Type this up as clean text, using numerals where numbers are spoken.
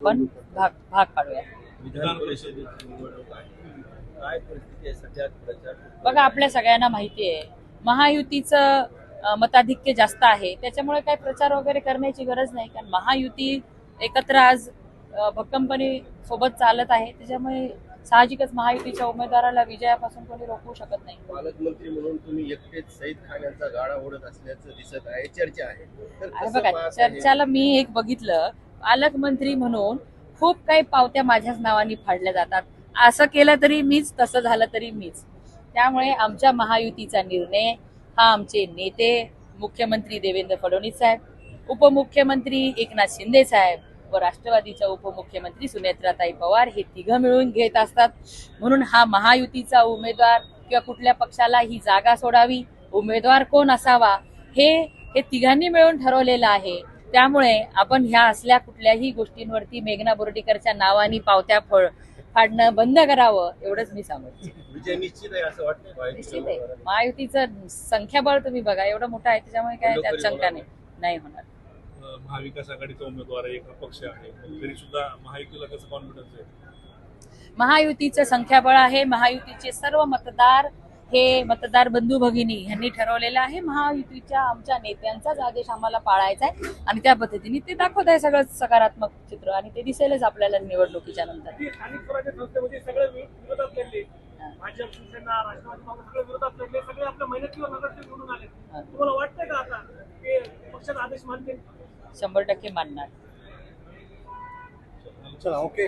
पण भाग पाडूया. विधान परिषदेची निवडणूक आहे, काय परिस्थिती आहे सध्या प्रचार? बघा, आपल्या सगळ्यांना माहिती आहे महायुतीचं मताधिक्य जास्त आहे, त्याच्यामुळे काही प्रचार वगैरे करण्याची गरज नाही. कारण महायुती एकत्र आज भक्कमपणे सोबत चालत आहे, त्याच्यामुळे साहजिकच महायुतीच्या उमेदवाराला विजयापासून कोणी रोखू शकत नाही. पालकमंत्री म्हणून तुम्ही एकटेच सईद खान यांचा गाडा ओढत असल्याचं दिसत आहे, चर्चा आहे. तर कसं बघा, पाहता हे? चर्चाला मी एक बघितलं, पालकमंत्री म्हणून खूप काही पावत्या माझ्याच नावाने फाडल्या जातात. असं केलं तरी मीच, तसं झालं तरी मीच. त्यामुळे आमच्या महायुतीचा निर्णय हा आमचे नेते मुख्यमंत्री देवेंद्र फडणवीस साहेब, उपमुख्यमंत्री एकनाथ शिंदे साहेब व राष्ट्रवादीच्या उपमुख्यमंत्री सुनेत्राताई पवार हे तिघं मिळून घेत असतात. म्हणून हा महायुतीचा उमेदवार किंवा कुठल्या पक्षाला ही जागा सोडावी, उमेदवार कोण असावा हे तिघांनी मिळून ठरवलेलं आहे. त्यामुळे आपण ह्या असल्या कुठल्याही गोष्टींवरती मेघना बोर्डीकरच्या नावाने पावत्या फाडणं बंद करावं, एवढंच मी सांगते. विजय निश्चित आहे असं वाटतं? निश्चित आहे. महायुतीचं संख्याबळ तुम्ही बघा एवढं मोठं आहे, त्याच्यामुळे काय त्यात शंका नाही होणार. महाविकास आघाडीचा उमेदवार आहे, एक अपक्ष आहे, तरी सुद्धा महायुतीला कसं कॉन्फिडन्स आहे? महायुतीचं संख्याबळ आहे. महायुतीचे सर्व मतदार हे मतदार बंधू भगिनी यांनी ठरवलेलं आहे. महायुतीच्या आमच्या नेत्यांचाच आदेश आम्हाला पाळायचा आहे आणि त्या पद्धतीने ते दाखवत आहे सगळं सकारात्मक चित्र, आणि ते दिसेलच आपल्याला निवडणुकीच्या नंतर. स्थानिक स्वराज्य संस्थेमध्ये सगळे विरोधात लढले, भाजप, शिवसेना, राष्ट्रवादी काँग्रेस सगळे विरोधात लढले, सगळे आपल्या मेहनतीवर नगरसेवक निवडून आले. तुम्हाला वाटतंय का आता ते पक्षाचा आदेश मानतील? 100% मानणार. चला, ओके.